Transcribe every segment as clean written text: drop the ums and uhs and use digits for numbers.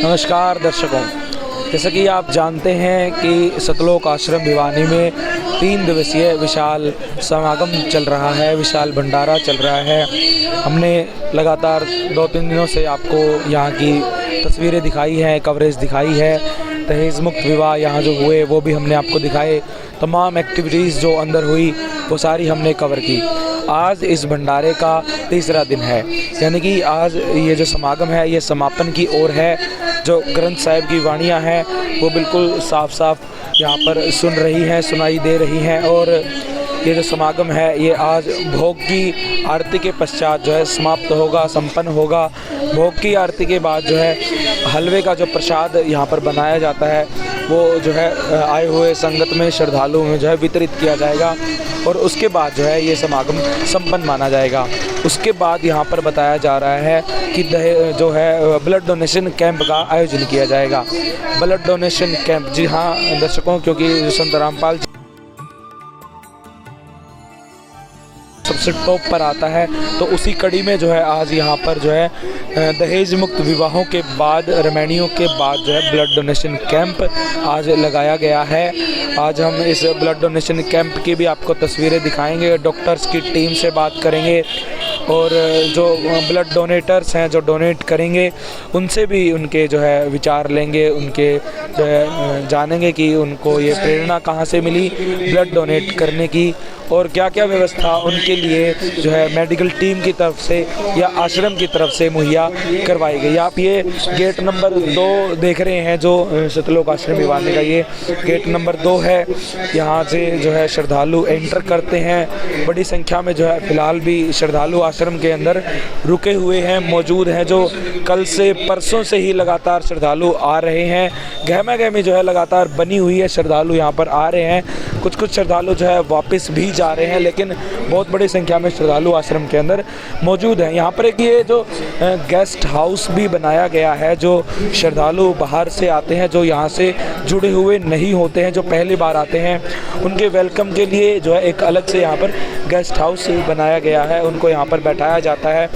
नमस्कार दर्शकों, जैसा कि आप जानते हैं कि सतलोक आश्रम भिवानी में 3 दिवसीय विशाल समागम चल रहा है, विशाल भंडारा चल रहा है। हमने लगातार 2-3 दिनों से आपको यहाँ की तस्वीरें दिखाई हैं, कवरेज दिखाई है। दहेज मुक्त विवाह यहाँ जो हुए वो भी हमने आपको दिखाए। तमाम एक्टिविटीज़ जो अंदर हुई वो सारी हमने कवर की। आज इस भंडारे का तीसरा दिन है, यानी कि आज ये जो समागम है ये समापन की ओर है। जो ग्रंथ साहिब की वाणियाँ हैं वो बिल्कुल साफ साफ यहाँ पर सुन रही हैं, सुनाई दे रही हैं। और ये जो समागम है ये आज भोग की आरती के पश्चात जो है समाप्त होगा, संपन्न होगा। भोग की आरती के बाद जो है हलवे का जो प्रसाद यहाँ पर बनाया जाता है वो जो है आए हुए संगत में, श्रद्धालुओं में जो है वितरित किया जाएगा और उसके बाद जो है ये समागम संपन्न माना जाएगा। उसके बाद यहाँ पर बताया जा रहा है कि जो है ब्लड डोनेशन कैंप का आयोजन किया जाएगा। ब्लड डोनेशन कैंप, जी हाँ दर्शकों, क्योंकि संत रामपाल सबसे टॉप पर आता है, तो उसी कड़ी में जो है आज यहाँ पर जो है दहेज मुक्त विवाहों के बाद, रमैनियों के बाद जो है ब्लड डोनेशन कैंप आज लगाया गया है। आज हम इस ब्लड डोनेशन कैंप की भी आपको तस्वीरें दिखाएंगे, डॉक्टर्स की टीम से बात करेंगे और जो ब्लड डोनेटर्स हैं जो डोनेट करेंगे उनसे भी उनके जो है विचार लेंगे, उनके जो है जानेंगे कि उनको ये प्रेरणा कहाँ से मिली ब्लड डोनेट करने की और क्या क्या व्यवस्था उनके लिए जो है मेडिकल टीम की तरफ से या आश्रम की तरफ से मुहैया करवाई गई। आप ये गेट नंबर 2 देख रहे हैं जो सतलोक आश्रम भिवानी का ये गेट नंबर 2 है। यहाँ से जो है श्रद्धालु एंटर करते हैं। बड़ी संख्या में जो है फिलहाल भी श्रद्धालु आश्रम के अंदर रुके हुए हैं, मौजूद हैं, जो कल से परसों से ही लगातार श्रद्धालु आ रहे हैं। गहमा गहमी जो है लगातार बनी हुई है, श्रद्धालु यहाँ पर आ रहे हैं। कुछ श्रद्धालु जो है वापस भी जा रहे हैं, लेकिन बहुत बड़ी संख्या में श्रद्धालु आश्रम के अंदर मौजूद हैं। यहाँ पर एक ये जो गेस्ट हाउस भी बनाया गया है, जो श्रद्धालु बाहर से आते हैं, जो यहाँ से जुड़े हुए नहीं होते हैं, जो पहली बार आते हैं, उनके वेलकम के लिए जो है एक अलग से यहाँ पर गेस्ट हाउस बनाया गया है। उनको यहाँ पर बैठाया जाता है,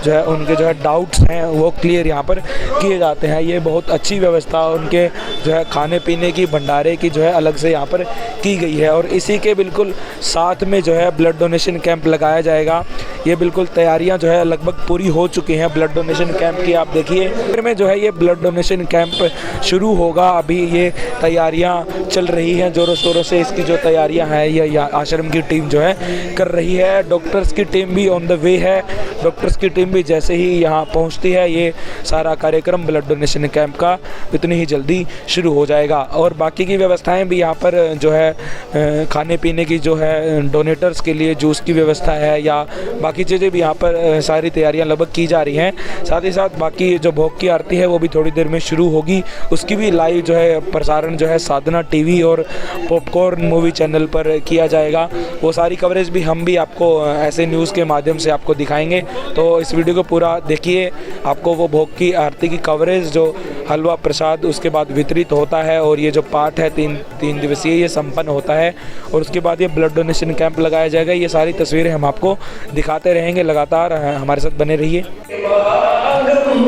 जो है उनके जो है डाउट्स हैं वो क्लियर यहाँ पर किए जाते हैं। ये बहुत अच्छी व्यवस्था उनके जो है खाने पीने की, भंडारे की जो है अलग से यहाँ पर की गई है। और इसी के बिल्कुल साथ में जो है ब्लड डोनेशन कैंप लगाया जाएगा। ये बिल्कुल तैयारियां जो है लगभग पूरी हो चुकी हैं ब्लड डोनेशन कैंप की। आप देखिए फिर में जो है ये ब्लड डोनेशन कैंप शुरू होगा। अभी ये तैयारियां चल रही हैं ज़ोरों शोरों से। इसकी जो तैयारियां हैं ये आश्रम की टीम जो है कर रही है। डॉक्टर्स की टीम भी ऑन द वे है। डॉक्टर्स की टीम भी जैसे ही यहाँ पहुँचती है ये सारा कार्यक्रम ब्लड डोनेशन कैंप का इतनी ही जल्दी शुरू हो जाएगा। और बाकी की व्यवस्थाएँ भी यहाँ पर जो है खाने पीने की जो है डोनेटर्स के लिए जूस की व्यवस्था है या बाकी चीज़ें भी यहाँ पर सारी तैयारियाँ लगभग की जा रही हैं। साथ ही साथ बाकी जो भोग की आरती है वो भी थोड़ी देर में शुरू होगी। उसकी भी लाइव जो है प्रसारण जो है साधना टीवी और पॉपकॉर्न मूवी चैनल पर किया जाएगा। वो सारी कवरेज भी हम भी आपको ऐसे न्यूज़ के माध्यम से आपको दिखाएंगे। तो इस वीडियो को पूरा देखिए, आपको वो भोग की आरती की कवरेज, जो हलवा प्रसाद उसके बाद वितरित होता है और ये जो पाठ है 3 दिवसीय ये संपन्न होता है और उसके बाद ये ब्लड डोनेशन कैंप लगाया जाएगा। ये सारी तस्वीरें हम आपको दिखाते रहेंगे, लगातार हमारे साथ बने रहिए।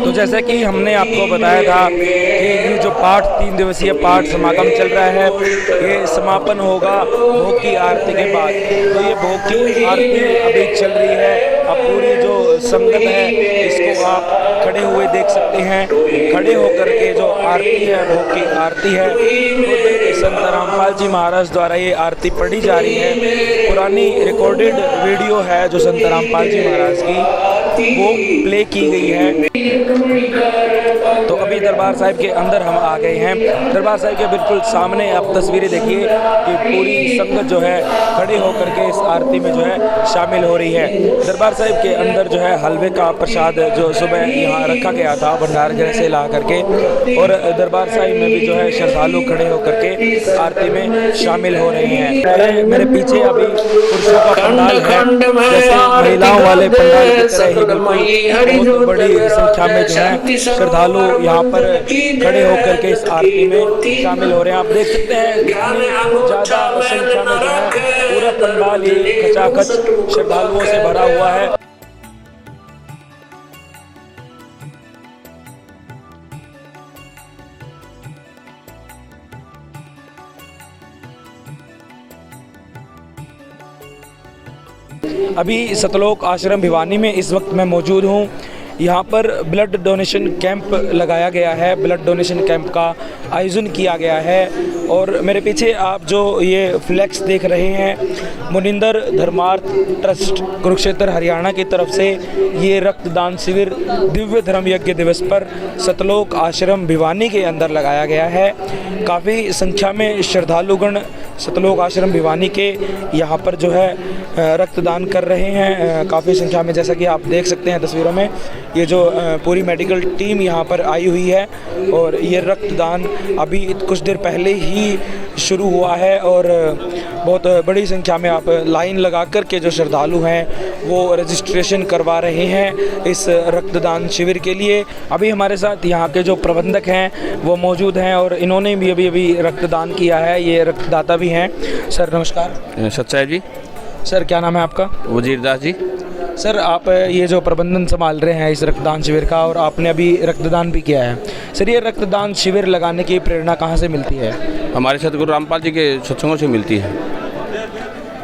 तो जैसे कि हमने आपको बताया था कि ये जो पाठ 3 दिवसीय पाठ समागम चल रहा है ये समापन होगा भोग की आरती के बाद। तो ये भोग की आरती अभी चल रही है। अब पूरी जो संगत है इसको आप खड़े हुए देख सकते हैं। खड़े होकर के जो आरती है, भोग की आरती है, संत रामपाल जी महाराज द्वारा ये आरती पढ़ी जा रही है। पुरानी रिकॉर्डेड वीडियो है जो संत रामपाल जी महाराज की, वो प्ले की गई है। तो अभी दरबार साहिब के अंदर हम आ गए हैं। दरबार साहिब के बिल्कुल सामने आप तस्वीरें देखिए कि पूरी संगत जो है खड़े होकर के इस आरती में जो है शामिल हो रही है। दरबार साहिब के अंदर जो है हलवे का प्रसाद जो सुबह यहाँ रखा गया था भंडार गृह से ला करके, और दरबार साहिब में भी जो है श्रद्धालु खड़े होकर के आरती में शामिल हो रहे हैं। मेरे पीछे अभी पुरुषों का पंडाल है, जैसे महिलाओं वाले पंडाल की तरह ही बहुत बड़ी संख्या में जो है श्रद्धालु यहाँ पर खड़े होकर के इस आरती में शामिल हो रहे हैं। आप देख सकते हैं कितनी ज़्यादा संख्या में जो है पूरा पंडाल ही खचाखच श्रद्धालुओं से भरा हुआ है। अभी सतलोक आश्रम भिवानी में इस वक्त मैं मौजूद हूँ। यहाँ पर ब्लड डोनेशन कैंप लगाया गया है, ब्लड डोनेशन कैंप का आयोजन किया गया है। और मेरे पीछे आप जो ये फ्लैक्स देख रहे हैं, मुनिंदर धर्मार्थ ट्रस्ट कुरुक्षेत्र हरियाणा की तरफ से ये रक्तदान शिविर दिव्य धर्म यज्ञ दिवस पर सतलोक आश्रम भिवानी के अंदर लगाया गया है। काफ़ी संख्या में श्रद्धालुगण सतलोक आश्रम भिवानी के यहाँ पर जो है रक्तदान कर रहे हैं। काफ़ी संख्या में, जैसा कि आप देख सकते हैं तस्वीरों में, ये जो पूरी मेडिकल टीम यहाँ पर आई हुई है। और ये रक्तदान अभी कुछ देर पहले ही शुरू हुआ है और बहुत बड़ी संख्या में आप लाइन लगा कर के जो श्रद्धालु हैं वो रजिस्ट्रेशन करवा रहे हैं इस रक्तदान शिविर के लिए। अभी हमारे साथ यहाँ के जो प्रबंधक हैं वो मौजूद हैं और इन्होंने भी अभी रक्तदान किया है। ये रक्तदाता भी हैं। सर नमस्कार। सच्चाई जी। सर क्या नाम है आपका? वजीर दास जी। सर आप ये जो प्रबंधन संभाल रहे हैं इस रक्तदान शिविर का, और आपने अभी रक्तदान भी किया है, सर ये रक्तदान शिविर लगाने की प्रेरणा कहाँ से मिलती है? हमारे सतगुरु रामपाल जी के सत्संगों से मिलती है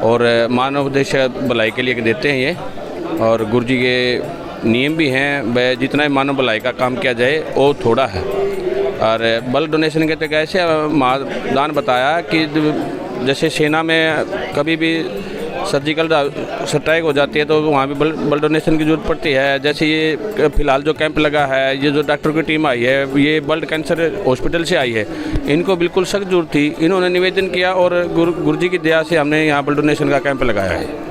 और मानव उद्देश्य भलाई के लिए देते हैं ये। और गुरु जी के नियम भी हैं, वह जितना ही मानव भलाई का काम किया जाए वो थोड़ा है। और ब्लड डोनेशन के तक ऐसे दान बताया कि जैसे सेना में कभी भी सर्जिकल स्ट्राइक हो जाती है तो वहाँ भी ब्लड डोनेशन की ज़रूरत पड़ती है। जैसे ये फ़िलहाल जो कैंप लगा है, ये जो डॉक्टर की टीम आई है, ये ब्लड कैंसर हॉस्पिटल से आई है, इनको बिल्कुल सख्त ज़रूरत थी। इन्होंने निवेदन किया और गुरु जी की दया से हमने यहाँ ब्लड डोनेशन का कैंप लगाया है।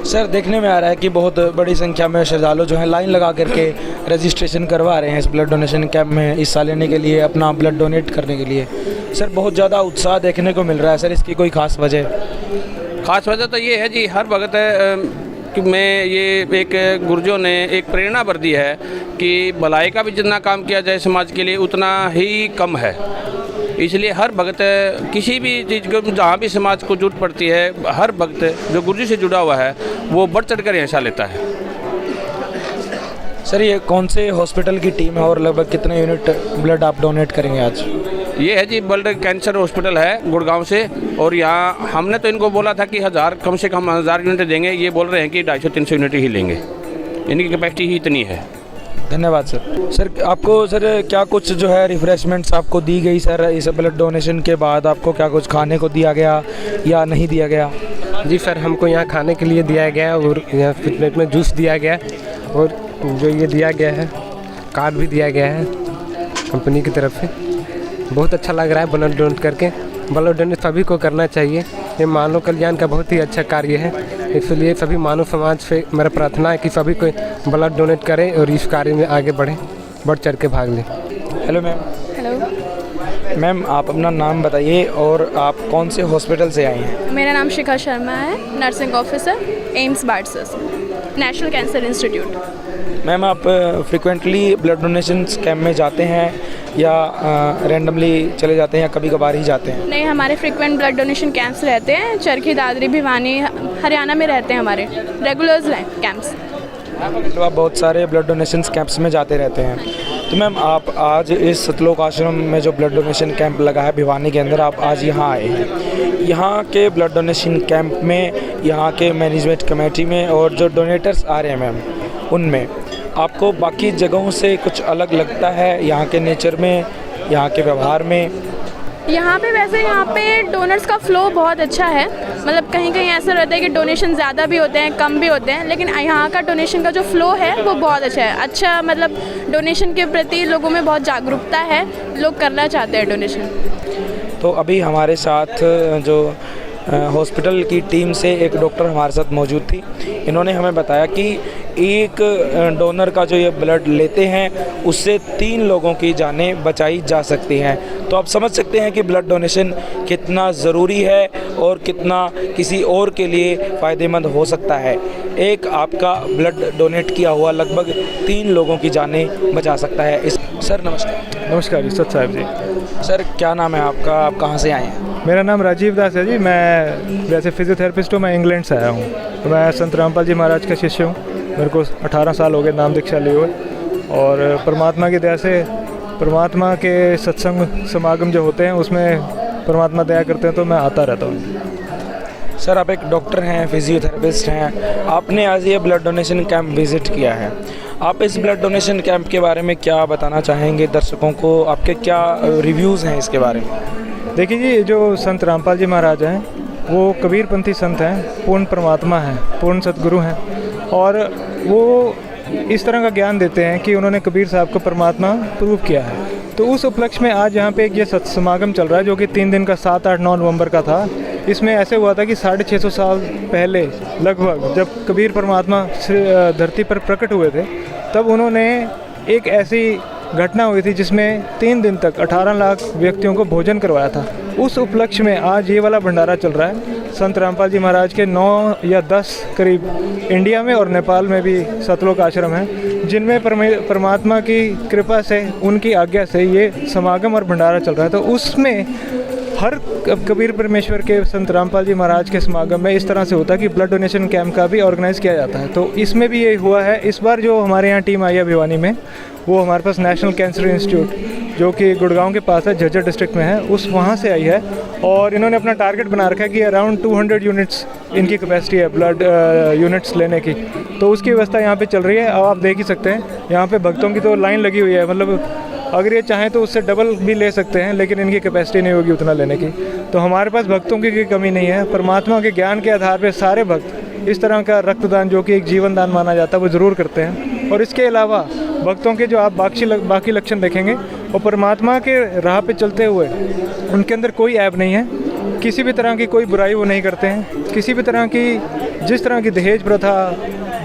सर देखने में आ रहा है कि बहुत बड़ी संख्या में श्रद्धालु जो हैं लाइन लगा करके रजिस्ट्रेशन करवा रहे हैं इस ब्लड डोनेशन कैंप में हिस्सा लेने के लिए, अपना ब्लड डोनेट करने के लिए। सर बहुत ज़्यादा उत्साह देखने को मिल रहा है। सर इसकी कोई ख़ास वजह? ख़ास वजह तो ये है जी, हर वक्त कि मैं ये एक गुरुजों ने एक प्रेरणा भर दी है कि भलाई का भी जितना काम किया जाए समाज के लिए उतना ही कम है। इसलिए हर वक्त किसी भी चीज़ को जहाँ भी समाज को जरूरत पड़ती है, हर वक्त जो गुरु जी से जुड़ा हुआ है वो बढ़ चढ़ कर हिस्सा लेता है। सर ये कौन से हॉस्पिटल की टीम है और लगभग कितने यूनिट ब्लड आप डोनेट करेंगे आज? ये है जी ब्लड कैंसर हॉस्पिटल है गुड़गांव से, और यहाँ हमने तो इनको बोला था कि कम से कम 1000 यूनिट देंगे। ये बोल रहे हैं कि 250-300 यूनिट ही लेंगे, इनकी कैपेसिटी ही इतनी है। धन्यवाद सर। सर आपको सर क्या कुछ जो है रिफ्रेशमेंट्स आपको दी गई सर इस ब्लड डोनेशन के बाद? आपको क्या कुछ खाने को दिया गया या नहीं दिया गया? जी सर, हमको यहाँ खाने के लिए दिया गया और यहाँ प्लेट में जूस दिया गया और जो ये दिया गया है कार्ड भी दिया गया है कंपनी की तरफ से। बहुत अच्छा लग रहा है ब्लड डोनेट करके। ब्लड डोनेट सभी को करना चाहिए, ये मानव कल्याण का बहुत ही अच्छा कार्य है। इसलिए सभी मानव समाज से मेरा प्रार्थना है कि सभी को ब्लड डोनेट करें और इस कार्य में आगे बढ़ें, बढ़ चढ़ के भाग लें। Hello ma'am. हेलो मैम आप अपना नाम बताइए और आप कौन से हॉस्पिटल से आई हैं? मेरा नाम शिखा शर्मा है, नर्सिंग ऑफिसर, एम्स बार्सस, नेशनल कैंसर इंस्टीट्यूट। मैम आप फ्रिक्वेंटली ब्लड डोनेशन कैंप में जाते हैं या रैंडमली चले जाते हैं या कभी कभार ही जाते हैं? नहीं, हमारे फ्रिक्वेंट ब्लड डोनेशन कैंप्स रहते हैं, चरखी दादरी भिवानी हरियाणा में रहते हैं हमारे रेगुलर्स कैंप्स। तो आप बहुत सारे ब्लड डोनेशन कैंप्स में जाते रहते हैं। तो मैम आप आज इस सतलोक आश्रम में जो ब्लड डोनेशन कैंप लगा है भिवानी के अंदर, आप आज यहाँ आए हैं। यहाँ के ब्लड डोनेशन कैंप में, यहाँ के मैनेजमेंट कमेटी में और जो डोनेटर्स आ रहे हैं मैम, उनमें आपको बाकी जगहों से कुछ अलग लगता है यहाँ के नेचर में, यहाँ के व्यवहार में? यहाँ पे वैसे यहाँ पे डोनर्स का फ्लो बहुत अच्छा है। मतलब कहीं कहीं ऐसा रहता है कि डोनेशन ज़्यादा भी होते हैं, कम भी होते हैं, लेकिन यहाँ का डोनेशन का जो फ्लो है वो बहुत अच्छा है। अच्छा, मतलब डोनेशन के प्रति लोगों में बहुत जागरूकता है, लोग करना चाहते हैं डोनेशन। तो अभी हमारे साथ जो हॉस्पिटल की टीम से एक डॉक्टर हमारे साथ मौजूद थी। इन्होंने हमें बताया कि एक डोनर का जो ये ब्लड लेते हैं उससे 3 लोगों की जानें बचाई जा सकती हैं। तो आप समझ सकते हैं कि ब्लड डोनेशन कितना ज़रूरी है और कितना किसी और के लिए फ़ायदेमंद हो सकता है। एक आपका ब्लड डोनेट किया हुआ लगभग 3 लोगों की जानें बचा सकता है। सर नमस्कार। नमस्कार जी, सत साहब जी। सर क्या नाम है आपका, आप कहाँ से आए हैं? मेरा नाम राजीव दास है जी। मैं वैसे फिजियोथेरेपिस्ट हूँ, मैं इंग्लैंड से आया हूँ। तो मैं संत रामपाल जी महाराज का शिष्य हूँ। मेरे को 18 साल हो गए नाम दीक्षा लिए हुए, और परमात्मा की दया से परमात्मा के सत्संग समागम जो होते हैं उसमें परमात्मा दया करते हैं तो मैं आता रहता हूँ। सर आप एक डॉक्टर हैं, फिजियोथेरेपिस्ट हैं, आपने आज ये ब्लड डोनेशन कैंप विज़िट किया है। आप इस ब्लड डोनेशन कैंप के बारे में क्या बताना चाहेंगे दर्शकों को? आपके क्या रिव्यूज़ हैं इसके बारे में? देखिए जी, जो संत रामपाल जी महाराज हैं वो कबीरपंथी संत हैं, पूर्ण परमात्मा हैं, पूर्ण सतगुरु हैं, और वो इस तरह का ज्ञान देते हैं कि उन्होंने कबीर साहब को परमात्मा प्रूव किया है। तो उस उपलक्ष्य में आज यहाँ पे एक ये सत्संग समागम चल रहा है जो कि 3 दिन का 7, 8, 9 नवंबर का था। इसमें ऐसे हुआ था कि 650 साल पहले लगभग जब कबीर परमात्मा धरती पर प्रकट हुए थे, तब उन्होंने एक ऐसी घटना हुई थी जिसमें 3 दिन तक 18 लाख व्यक्तियों को भोजन करवाया था। उस उपलक्ष्य में आज ये वाला भंडारा चल रहा है। संत रामपाल जी महाराज के 9 या 10 करीब इंडिया में और नेपाल में भी सतलोक आश्रम हैं, जिनमें परमात्मा की कृपा से, उनकी आज्ञा से ये समागम और भंडारा चल रहा है। तो उसमें हर कबीर परमेश्वर के संत रामपाल जी महाराज के समागम में इस तरह से होता है कि ब्लड डोनेशन कैंप का भी ऑर्गेनाइज़ किया जाता है। तो इसमें भी ये हुआ है। इस बार जो हमारे यहाँ टीम आई है भिवानी में, वो हमारे पास नेशनल कैंसर इंस्टीट्यूट जो कि गुड़गांव के पास है, झज्जर डिस्ट्रिक्ट में है, वहाँ से आई है। और इन्होंने अपना टारगेट बना रखा है कि अराउंड 200 यूनिट्स इनकी कैपेसिटी है ब्लड यूनिट्स लेने की। तो उसकी व्यवस्था यहाँ पे चल रही है। अब आप देख ही सकते हैं यहाँ पे भक्तों की तो लाइन लगी हुई है, मतलब अगर ये चाहें तो उससे डबल भी ले सकते हैं, लेकिन इनकी कैपेसिटी नहीं होगी उतना लेने की। तो हमारे पास भक्तों की कमी नहीं है। परमात्मा के ज्ञान के आधार पर सारे भक्त इस तरह का रक्तदान, जो कि एक जीवन दान माना जाता है, वो ज़रूर करते हैं। और इसके अलावा भक्तों के जो आप बाकी लक्षण देखेंगे, और परमात्मा के राह पे चलते हुए उनके अंदर कोई ऐब नहीं है, किसी भी तरह की कोई बुराई वो नहीं करते हैं, किसी भी तरह की, जिस तरह की दहेज प्रथा,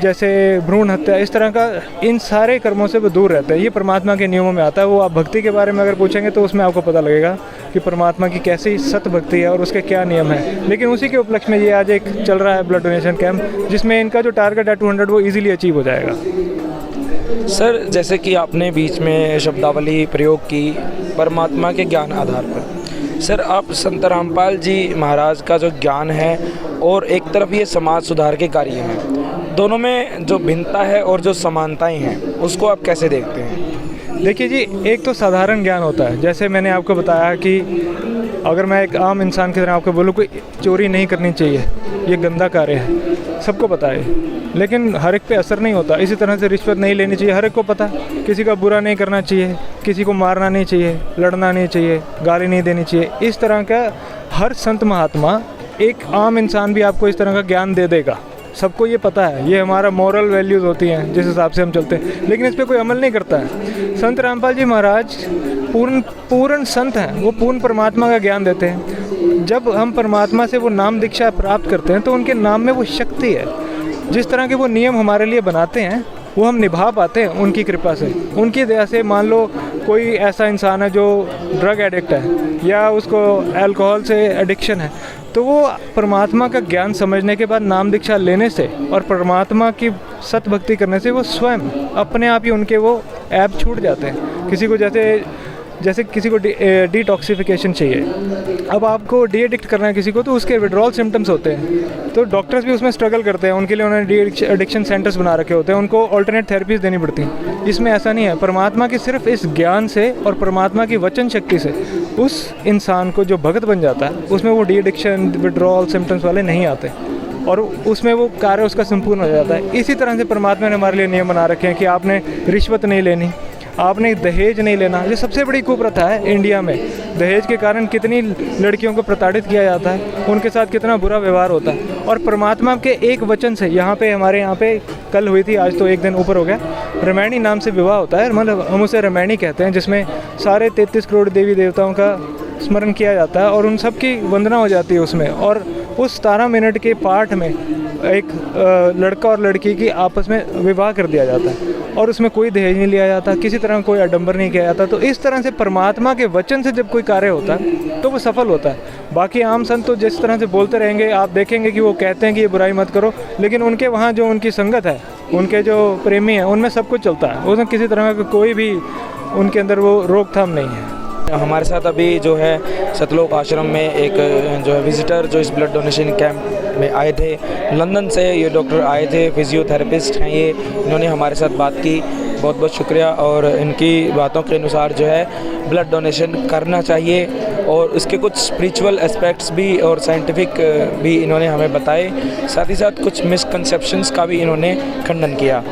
जैसे भ्रूण हत्या, इस तरह का, इन सारे कर्मों से वो दूर रहते हैं। ये परमात्मा के नियमों में आता है। वो आप भक्ति के बारे में अगर पूछेंगे तो उसमें आपको पता लगेगा कि परमात्मा की कैसी सत भक्ति है और उसके क्या नियम है। लेकिन उसी के उपलक्ष्य में ये आज एक चल रहा है ब्लड डोनेशन कैंप, जिसमें इनका जो टारगेट है 200 वो ईजिली अचीव हो जाएगा। सर जैसे कि आपने बीच में शब्दावली प्रयोग की परमात्मा के ज्ञान आधार पर, सर आप संत रामपाल जी महाराज का जो ज्ञान है और एक तरफ ये समाज सुधार के कार्य हैं, दोनों में जो भिन्नता है और जो समानताएं हैं उसको आप कैसे देखते हैं? देखिए जी, एक तो साधारण ज्ञान होता है, जैसे मैंने आपको बताया कि अगर मैं एक आम इंसान की तरह आपको बोलूँ कोई चोरी नहीं करनी चाहिए, ये गंदा कार्य है, सबको पता है, लेकिन हर एक पे असर नहीं होता। इसी तरह से रिश्वत नहीं लेनी चाहिए, हर एक को पता है। किसी का बुरा नहीं करना चाहिए, किसी को मारना नहीं चाहिए, लड़ना नहीं चाहिए, गाली नहीं देनी चाहिए। इस तरह का हर संत महात्मा, एक आम इंसान भी आपको इस तरह का ज्ञान दे देगा। सबको ये पता है, ये हमारा मॉरल वैल्यूज़ होती हैं जिस हिसाब से हम चलते हैं, लेकिन इस पर कोई अमल नहीं करता है। संत रामपाल जी महाराज पूर्ण संत हैं, वो पूर्ण परमात्मा का ज्ञान देते हैं। जब हम परमात्मा से वो नाम दीक्षा प्राप्त करते हैं तो उनके नाम में वो शक्ति है। जिस तरह के वो नियम हमारे लिए बनाते हैं वो हम निभा पाते हैं उनकी कृपा से, उनकी दया से। मान लो कोई ऐसा इंसान है जो ड्रग एडिक्ट है या उसको अल्कोहल से एडिक्शन है, तो वो परमात्मा का ज्ञान समझने के बाद नाम दीक्षा लेने से और परमात्मा की सत भक्ति करने से वो स्वयं अपने आप ही उनके वो ऐप छूट जाते हैं। किसी को जैसे किसी को डिटॉक्सिफिकेशन चाहिए, अब आपको डी एडिक्ट करना है किसी को, तो उसके विड्रॉल सिम्टम्स होते हैं, तो डॉक्टर्स भी उसमें स्ट्रगल करते हैं। उनके लिए उन्होंने डी एडिक्शन सेंटर्स बना रखे होते हैं, उनको ऑल्टरनेट थेरेपीज देनी पड़ती हैं। इसमें ऐसा नहीं है, परमात्मा की सिर्फ इस ज्ञान से और परमात्मा की वचन शक्ति से उस इंसान को जो भगत बन जाता है, उसमें वो डी एडिक्शन विड्रॉल सिम्टम्स वाले नहीं आते और उसमें वो कार्य उसका संपूर्ण हो जाता है। इसी तरह से परमात्मा ने हमारे लिए नियम बना रखे हैं कि आपने रिश्वत नहीं लेनी, आपने दहेज नहीं लेना। ये सबसे बड़ी कुप्रथा है इंडिया में। दहेज के कारण कितनी लड़कियों को प्रताड़ित किया जाता है, उनके साथ कितना बुरा व्यवहार होता है। और परमात्मा के एक वचन से हमारे यहाँ पे कल हुई थी, आज तो एक दिन ऊपर हो गया, रामायणी नाम से विवाह होता है, मतलब हम उसे रामायणी कहते हैं, जिसमें सारे 33 करोड़ देवी देवताओं का स्मरण किया जाता है और उन सब की वंदना हो जाती है उसमें। और उस 17 मिनट के पाठ में एक लड़का और लड़की की आपस में विवाह कर दिया जाता है और उसमें कोई दहेज नहीं लिया जाता, किसी तरह कोई आडंबर नहीं किया जाता। तो इस तरह से परमात्मा के वचन से जब कोई कार्य होता है तो वो सफल होता है। बाकी आम संत तो जिस तरह से बोलते रहेंगे, आप देखेंगे कि वो कहते हैं कि ये बुराई मत करो, लेकिन उनके वहाँ जो उनकी संगत है, उनके जो प्रेमी हैं, उनमें सब कुछ चलता है, उसमें किसी तरह का कोई भी उनके अंदर वो रोकथाम नहीं है। हमारे साथ अभी जो है सतलोक आश्रम में एक जो है विजिटर जो इस ब्लड डोनेशन कैंप में आए थे, लंदन से ये डॉक्टर आए थे, फिजियोथेरेपिस्ट हैं ये, इन्होंने हमारे साथ बात की। बहुत बहुत शुक्रिया। और इनकी बातों के अनुसार जो है ब्लड डोनेशन करना चाहिए और इसके कुछ स्पिरिचुअल एस्पेक्ट्स भी और साइंटिफिक भी इन्होंने हमें बताए, साथ ही साथ कुछ मिसकंसेप्शंस का भी इन्होंने खंडन किया।